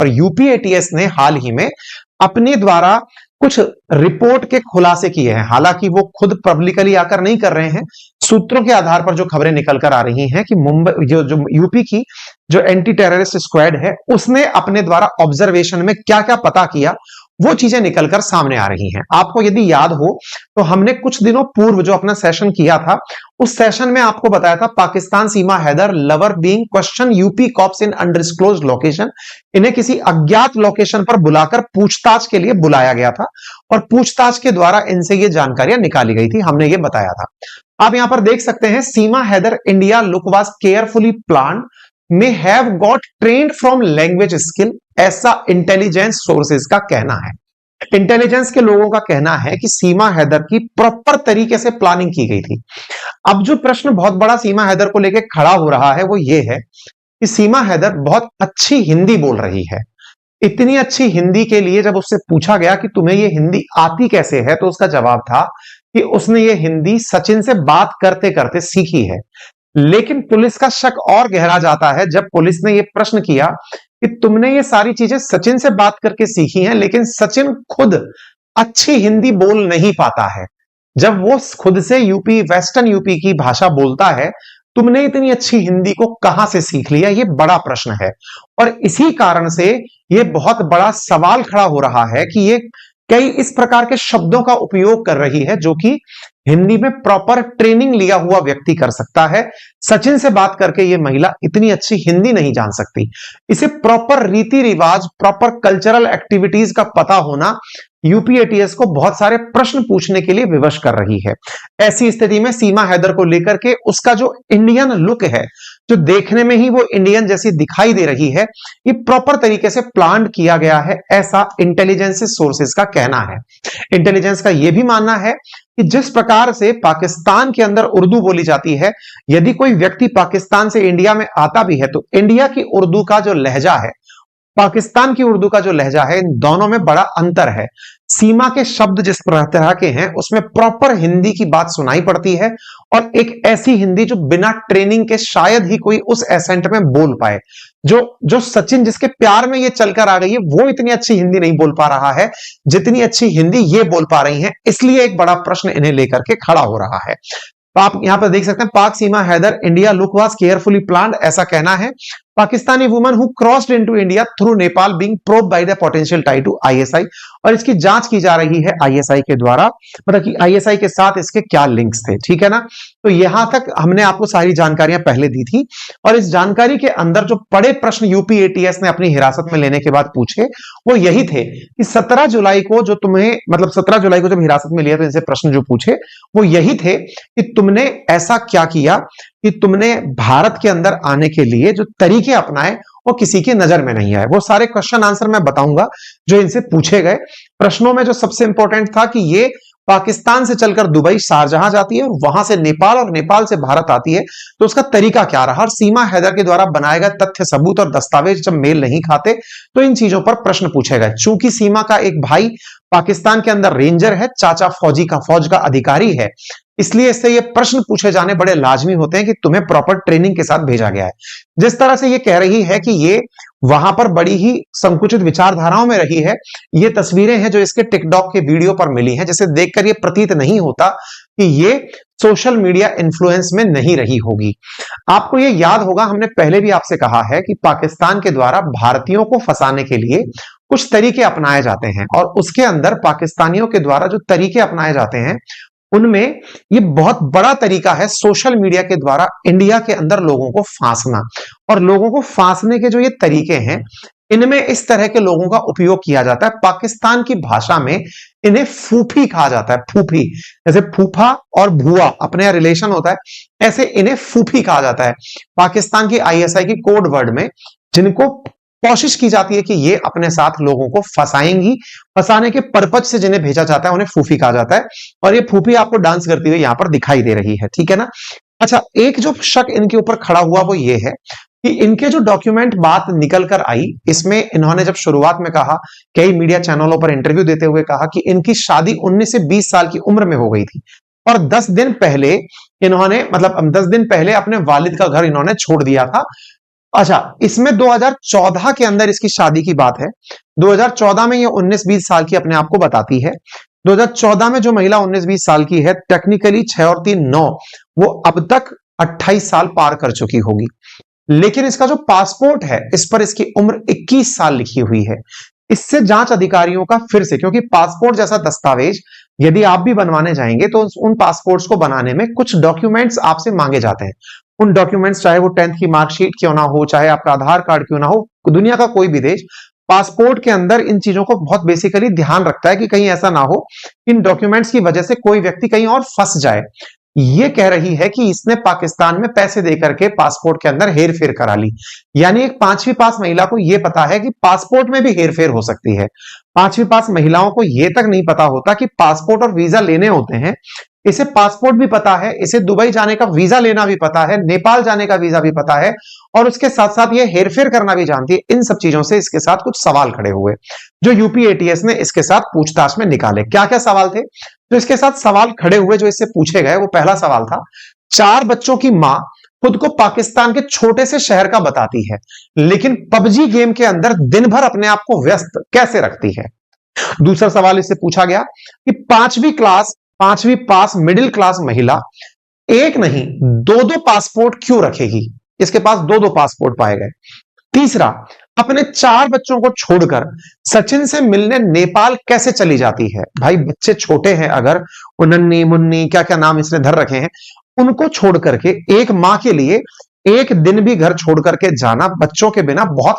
और UP ATS ने हाल ही में अपने द्वारा कुछ रिपोर्ट के खुलासे किए हैं। हालांकि वो खुद पब्लिकली आकर नहीं कर रहे हैं, सूत्रों के आधार पर जो खबरें निकल कर आ रही हैं कि मुंबई जो यूपी की जो एंटी टेररिस्ट स्क्वाड है उसने अपने द्वारा ऑब्जर्वेशन में क्या क्या पता किया, वो चीजें निकलकर सामने आ रही हैं। आपको यदि याद हो तो हमने कुछ दिनों पूर्व जो अपना सेशन किया था, उस सेशन में आपको बताया था Pakistan Seema Haider lover being question UP cops in undisclosed location. इन्हें किसी अज्ञात लोकेशन पर बुलाकर पूछताछ के लिए बुलाया गया था और पूछताछ के द्वारा इनसे ये जानकारियां निकाली गई थी, हमने ये बताया था। आप यहां पर देख सकते हैं Seema Haider India look was carefully plan may have got trained from language skill, ऐसा इंटेलिजेंस सोर्सेज का कहना है। इंटेलिजेंस के लोगों का कहना है कि सीमा हैदर की प्रॉपर तरीके से प्लानिंग की गई थी। अब जो प्रश्न बहुत बड़ा सीमा हैदर को लेकर खड़ा हो रहा है वो ये है कि सीमा हैदर बहुत अच्छी हिंदी बोल रही है। इतनी अच्छी हिंदी के लिए जब उससे पूछा गया कि तुम्हें ये हिंदी आती कैसे है, तो उसका जवाब था कि उसने ये हिंदी सचिन से बात करते करते सीखी है। लेकिन पुलिस का शक और गहरा जाता है जब पुलिस ने यह प्रश्न किया कि तुमने ये सारी चीजें सचिन से बात करके सीखी हैं, लेकिन सचिन खुद अच्छी हिंदी बोल नहीं पाता है। जब वो खुद से यूपी वेस्टर्न यूपी की भाषा बोलता है, तुमने इतनी अच्छी हिंदी को कहां से सीख लिया, ये बड़ा प्रश्न है। और इसी कारण से ये बहुत बड़ा सवाल खड़ा हो रहा है कि ये कई इस प्रकार के शब्दों का उपयोग कर रही है जो कि हिंदी में प्रॉपर ट्रेनिंग लिया हुआ व्यक्ति कर सकता है। सचिन से बात करके ये महिला इतनी अच्छी हिंदी नहीं जान सकती। इसे प्रॉपर रीति रिवाज, प्रॉपर कल्चरल एक्टिविटीज का पता होना यूपी एटीएस को बहुत सारे प्रश्न पूछने के लिए विवश कर रही है। ऐसी स्थिति में सीमा हैदर को लेकर के उसका जो इंडियन लुक है, जो देखने में ही वो इंडियन जैसी दिखाई दे रही है, ये प्रॉपर तरीके से प्लान किया गया है, ऐसा इंटेलिजेंस सोर्सेज का कहना है। इंटेलिजेंस का यह भी मानना है कि जिस प्रकार से पाकिस्तान के अंदर उर्दू बोली जाती है, यदि कोई व्यक्ति पाकिस्तान से इंडिया में आता भी है तो इंडिया की उर्दू का जो लहजा है, पाकिस्तान की उर्दू का जो लहजा है, इन दोनों में बड़ा अंतर है। सीमा के शब्द जिस तरह के हैं उसमें प्रॉपर हिंदी की बात सुनाई पड़ती है, और एक ऐसी हिंदी जो बिना ट्रेनिंग के शायद ही कोई उस एसेंट में बोल पाए। जो सचिन जिसके प्यार में ये चलकर आ गई है, वो इतनी अच्छी हिंदी नहीं बोल पा रहा है जितनी अच्छी हिंदी ये बोल पा रही हैं। इसलिए एक बड़ा प्रश्न इन्हें लेकर के खड़ा हो रहा है। तो आप यहां पर देख सकते हैं Pak Seema Haider India look was carefully planned, ऐसा कहना है। Pakistani woman who crossed into India through Nepal being probe by the potential tie to ISI, और इसकी जांच की जा रही है आईएसआई के द्वारा, मतलब कि आईएसआई के साथ इसके क्या लिंक्स थे। ठीक है ना, तो यहां तक हमने आपको सारी जानकारियां पहले दी थी, और इस जानकारी के अंदर जो बड़े प्रश्न यूपी एटीएस ने अपनी हिरासत में लेने के बाद पूछे वो यही थे कि 17 जुलाई को जो तुम्हें, मतलब 17 जुलाई को जब हिरासत में लिया तो इनसे प्रश्न जो पूछे वो यही थे कि तुमने ऐसा क्या किया कि तुमने भारत के अंदर आने के लिए जो तरीके अपनाए वो किसी की नजर में नहीं आए। वो सारे क्वेश्चन आंसर मैं बताऊंगा जो इनसे पूछे गए। प्रश्नों में जो सबसे इंपॉर्टेंट था कि ये पाकिस्तान से चलकर दुबई शारजहां जाती है और वहां से नेपाल और नेपाल से भारत आती है, तो उसका तरीका क्या रहा। और सीमा हैदर के द्वारा बनाए गए तथ्य सबूत और दस्तावेज जब मेल नहीं खाते तो इन चीजों पर प्रश्न पूछे गए। चूंकि सीमा का एक भाई पाकिस्तान के अंदर रेंजर है, चाचा फौज का अधिकारी है, इसलिए इससे ये प्रश्न पूछे जाने बड़े लाजमी होते हैं कि तुम्हें प्रॉपर ट्रेनिंग के साथ भेजा गया है। जिस तरह से ये कह रही है कि ये वहां पर बड़ी ही संकुचित विचारधाराओं में रही है, ये तस्वीरें हैं जो इसके टिकटॉक के वीडियो पर मिली हैं, जिसे देखकर ये प्रतीत नहीं होता कि ये सोशल मीडिया इन्फ्लुएंस में नहीं रही होगी। आपको ये याद होगा, हमने पहले भी आपसे कहा है कि पाकिस्तान के द्वारा भारतीयों को फंसाने के लिए कुछ तरीके अपनाए जाते हैं, और उसके अंदर पाकिस्तानियों के द्वारा जो तरीके अपनाए जाते हैं उनमें ये बहुत बड़ा तरीका है सोशल मीडिया के द्वारा इंडिया के अंदर लोगों को फांसना। और लोगों को फांसने के जो ये तरीके हैं, इनमें इस तरह के लोगों का उपयोग किया जाता है। पाकिस्तान की भाषा में इन्हें फूफी कहा जाता है। फूफी, जैसे फूफा और भुआ अपने यहां रिलेशन होता है, ऐसे इन्हें फूफी कहा जाता है। पाकिस्तान की आईएसआई की कोड वर्ड में जिनको कोशिश की जाती है कि ये अपने साथ लोगों को फंसाएंगी, फंसाने के पर्पज से जिन्हें भेजा जाता है उन्हें फूफी कहा जाता है। और ये फूफी आपको डांस करती हुई यहां पर दिखाई दे रही है। ठीक है ना। अच्छा, एक जो शक इनके ऊपर खड़ा हुआ वो ये है कि इनके जो डॉक्यूमेंट बात निकल कर आई, इसमें इन्होंने जब शुरुआत में कहा, कई मीडिया चैनलों पर इंटरव्यू देते हुए कहा कि इनकी शादी 19 से 20 साल की उम्र में हो गई थी, और 10 दिन पहले इन्होंने, मतलब 10 दिन पहले अपने वालिद का घर इन्होंने छोड़ दिया था। अच्छा, इसमें 2014 के अंदर इसकी शादी की बात है। 2014 में ये 19-20 साल की अपने आप को बताती है। 2014 में जो महिला 19-20 साल की है, टेक्निकली 6 और 3 9, वो अब तक 28 साल पार कर चुकी होगी। लेकिन इसका जो पासपोर्ट है, इस पर इसकी उम्र 21 साल लिखी हुई है। इससे जांच अधिकारियों का फिर से, क्योंकि पासपोर्ट जैसा दस्तावेज यदि आप भी बनवाने जाएंगे तो उन पासपोर्ट्स को बनाने में कुछ डॉक्यूमेंट्स आपसे मांगे जाते हैं। उन डॉक्यूमेंट्स, चाहे वो 10th की मार्कशीट क्यों ना हो, चाहे आपका आधार कार्ड क्यों ना हो, दुनिया का कोई भी देश पासपोर्ट के अंदर इन चीजों को बहुत बेसिकली ध्यान रखता है कि कहीं ऐसा ना हो इन डॉक्यूमेंट्स की वजह से कोई व्यक्ति कहीं और फंस जाए। ये कह रही है कि इसने पाकिस्तान में पैसे देकर के पासपोर्ट के अंदर हेरफेर करा ली। यानी एक 5वीं पास महिला को यह पता है कि पासपोर्ट में भी हेरफेर हो सकती है। 5वीं पास महिलाओं को यह तक नहीं पता होता कि पासपोर्ट और वीजा लेने होते हैं। इसे पासपोर्ट भी पता है, इसे दुबई जाने का वीजा लेना भी पता है, नेपाल जाने का वीजा भी पता है, और उसके साथ साथ ये हेरफेर करना भी जानती है। इन सब चीजों से इसके साथ कुछ सवाल खड़े हुए जो यूपी एटीएस ने इसके साथ पूछताछ में निकाले। क्या क्या सवाल थे जो इसके साथ सवाल खड़े हुए, जो इससे पूछे गए? वो पहला सवाल था, 4 बच्चों की मां खुद को पाकिस्तान के छोटे से शहर का बताती है, लेकिन पबजी गेम के अंदर दिन भर अपने आप को व्यस्त कैसे रखती है? दूसरा सवाल इससे पूछा गया कि 5वीं पास मिडिल क्लास महिला एक नहीं 2-2 पासपोर्ट क्यों रखेगी? इसके पास 2-2 पासपोर्ट पाए गए। तीसरा, अपने 4 बच्चों को छोड़कर सचिन से मिलने नेपाल कैसे चली जाती है? भाई बच्चे छोटे हैं, अगर नन्नी मुन्नी क्या क्या नाम इसने धर रखे हैं, उनको छोड़ करके एक मां के लिए एक दिन भी घर छोड़ करके जाना बच्चों के बिना बहुत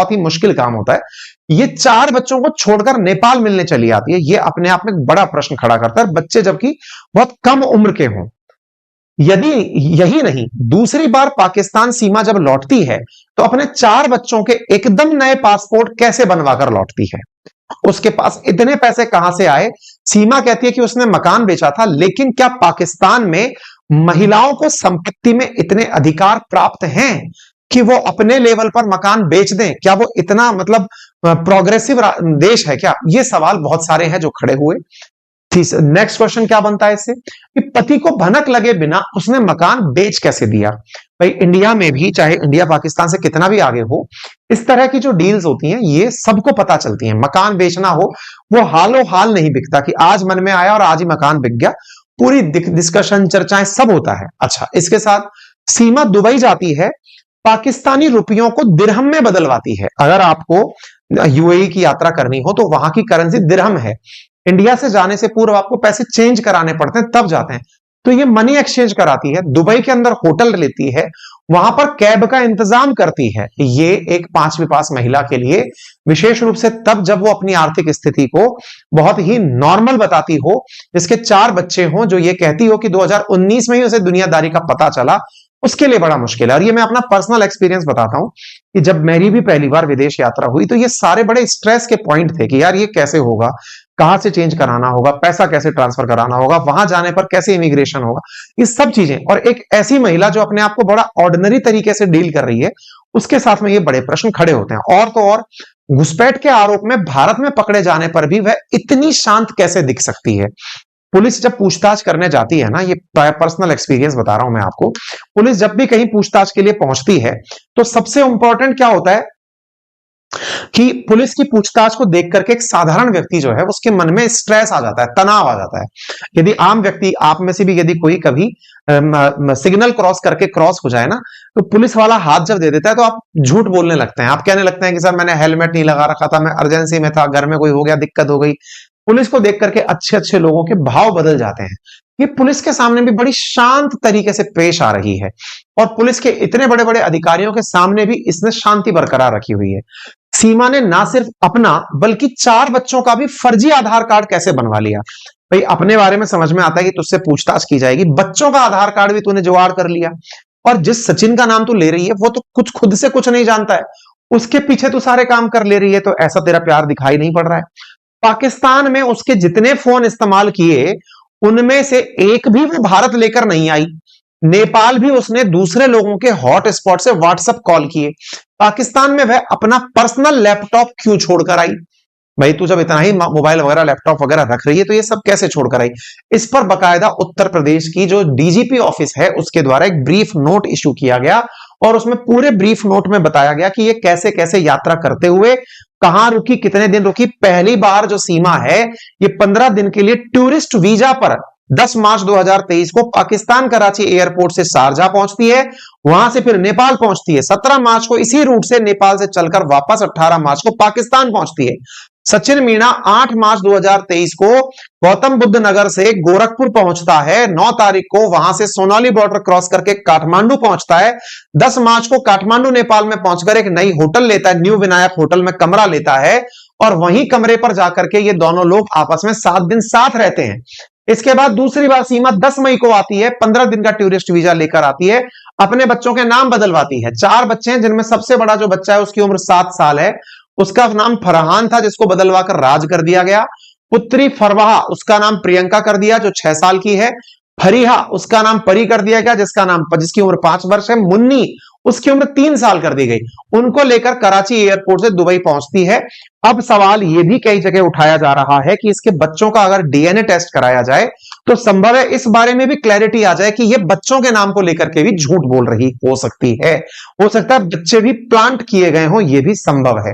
ही मुश्किल काम होता है। ये 4 बच्चों को छोड़कर नेपाल मिलने चली आती है। ये अपने आप में एक बड़ा प्रश्न खड़ा करता है, बच्चे जबकि बहुत कम उम्र के हों। यदि यही नहीं, दूसरी बार पाकिस्तान सीमा जब लौटती है तो अपने 4 बच्चों के एकदम नए पासपोर्ट कैसे बनवाकर लौटती है? उसके पास इतने पैसे कहां से आए? सीमा कहती है कि उसने मकान बेचा था, लेकिन क्या पाकिस्तान में महिलाओं को संपत्ति में इतने अधिकार प्राप्त हैं कि वो अपने लेवल पर मकान बेच दें? क्या वो इतना मतलब प्रोग्रेसिव देश है क्या? ये सवाल बहुत सारे हैं जो खड़े हुए। नेक्स्ट क्वेश्चन क्या बनता है इससे कि पति को भनक लगे बिना उसने मकान बेच कैसे दिया? भाई इंडिया में भी, चाहे इंडिया पाकिस्तान से कितना भी आगे हो, इस तरह की जो डील्स होती हैं ये सबको पता चलती हैं। मकान बेचना हो वो हालो हाल नहीं बिकता कि आज मन में आया और आज ही मकान बिक गया। पूरी डिस्कशन, चर्चाएं सब होता है। अच्छा, इसके साथ सीमा दुबई जाती है, पाकिस्तानी रुपयों को दिरहम में बदलवाती है। अगर आपको यूएई की यात्रा करनी हो तो वहां की करेंसी दिरहम है। इंडिया से जाने से पूर्व आपको पैसे चेंज कराने पड़ते हैं, तब जाते हैं। तो ये मनी एक्सचेंज कराती है, दुबई के अंदर होटल लेती है, वहां पर कैब का इंतजाम करती है। ये एक 5वीं पास महिला के लिए विशेष रूप से तब जब वो अपनी आर्थिक स्थिति को बहुत ही नॉर्मल बताती हो, जिसके 4 बच्चे हों, जो ये कहती हो कि 2019 में ही उसे दुनियादारी का पता चला, उसके लिए बड़ा मुश्किल है। और ये मैं अपना पर्सनल एक्सपीरियंस बताता हूं कि जब मेरी भी पहली बार विदेश यात्रा हुई तो ये सारे बड़े स्ट्रेस के पॉइंट थे कि यार ये कैसे होगा, कहां से चेंज कराना होगा, पैसा कैसे ट्रांसफर कराना होगा, वहां जाने पर कैसे इमिग्रेशन होगा, ये सब चीजें। और एक ऐसी महिला जो अपने आप को बड़ा ऑर्डिनरी तरीके से डील कर रही है, उसके साथ में ये बड़े प्रश्न खड़े होते हैं। और तो और घुसपैठ के आरोप में भारत में पकड़े जाने पर भी वह इतनी शांत कैसे दिख सकती है? पुलिस जब पूछताछ करने जाती है ना, ये पर्सनल एक्सपीरियंस बता रहा हूं मैं आपको, पुलिस जब भी कहीं पूछताछ के लिए पहुंचती है तो सबसे इंपॉर्टेंट क्या होता है कि पुलिस की पूछताछ को देख करके एक साधारण व्यक्ति जो है उसके मन में स्ट्रेस आ जाता है, तनाव आ जाता है। यदि आम व्यक्ति, आप में से भी यदि कोई कभी सिग्नल क्रॉस करके क्रॉस हो जाए ना, तो पुलिस वाला हाथ जब दे देता है तो आप झूठ बोलने लगते हैं। आप कहने लगते हैं कि सर मैंने हेलमेट नहीं लगा रखा था, मैं इमरजेंसी में था, घर में कोई हो गया, दिक्कत हो गई। पुलिस को देख करके अच्छे अच्छे लोगों के भाव बदल जाते हैं। ये पुलिस के सामने भी बड़ी शांत तरीके से पेश आ रही है, और पुलिस के इतने बड़े बड़े अधिकारियों के सामने भी इसने शांति बरकरार रखी हुई है। सीमा ने ना सिर्फ अपना बल्कि 4 बच्चों का भी फर्जी आधार कार्ड कैसे बनवा लिया? भाई अपने बारे में समझ में आता है कि तुझसे पूछताछ की जाएगी, बच्चों का आधार कार्ड भी तूने जुगाड़ कर लिया। और जिस सचिन का नाम तू ले रही है वो तो कुछ खुद से कुछ नहीं जानता है, उसके पीछे तू सारे काम कर ले रही है, तो ऐसा तेरा प्यार दिखाई नहीं पड़ रहा है। पाकिस्तान में उसके जितने फोन इस्तेमाल किए उनमें से एक भी वो भारत लेकर नहीं आई। नेपाल भी उसने दूसरे लोगों के हॉट स्पॉट से व्हाट्सएप कॉल किए। पाकिस्तान में वह अपना पर्सनल लैपटॉप क्यों छोड़कर आई? भाई तू जब इतना ही मोबाइल वगैरह, लैपटॉप वगैरह रख रही है तो ये सब कैसे छोड़कर आई? इस पर बकायदा उत्तर प्रदेश की जो डीजीपी ऑफिस है उसके द्वारा एक ब्रीफ नोट इशू किया गया, और उसमें पूरे ब्रीफ नोट में बताया गया कि ये कैसे कैसे यात्रा करते हुए कहां रुकी, कितने दिन रुकी। पहली बार जो सीमा है ये 15 दिन के लिए टूरिस्ट वीजा पर 10 मार्च 2023 को पाकिस्तान कराची एयरपोर्ट से शारजा पहुंचती है, वहां से फिर नेपाल पहुंचती है। 17 मार्च को इसी रूट से नेपाल से चलकर वापस 18 मार्च को पाकिस्तान पहुंचती है। सचिन मीणा 8 मार्च 2023 को गौतम बुद्ध नगर से गोरखपुर पहुंचता है। 9 तारीख को वहां से सोनाली बॉर्डर क्रॉस करके काठमांडू पहुंचता है। 10 मार्च को काठमांडू नेपाल में पहुंचकर एक नई होटल लेता है, न्यू विनायक होटल में कमरा लेता है और वहीं कमरे पर जाकर के ये दोनों लोग आपस में 7 दिन साथ रहते हैं। इसके बाद दूसरी बार सीमा 10 मई को आती है, 15 दिन का टूरिस्ट वीजा लेकर आती है, अपने बच्चों के नाम बदलवाती है। 4 बच्चे हैं जिनमें सबसे बड़ा जो बच्चा है उसकी उम्र 7 साल है, उसका नाम फरहान था जिसको बदलवाकर राज कर दिया गया। पुत्री फरवाहा उसका नाम प्रियंका कर दिया जो 6 साल की है। फरीहा उसका नाम परी कर दिया गया जिसकी उम्र 5 वर्ष है। मुन्नी उसकी उम्र 3 साल कर दी गई। उनको लेकर कराची एयरपोर्ट से दुबई पहुंचती है। अब सवाल यह भी कई जगह उठाया जा रहा है कि इसके बच्चों का अगर डीएनए टेस्ट कराया जाए तो संभव है इस बारे में भी क्लैरिटी आ जाए कि यह बच्चों के नाम को लेकर के भी झूठ बोल रही हो सकती है। हो सकता है बच्चे भी प्लांट किए गए हों, यह भी संभव है।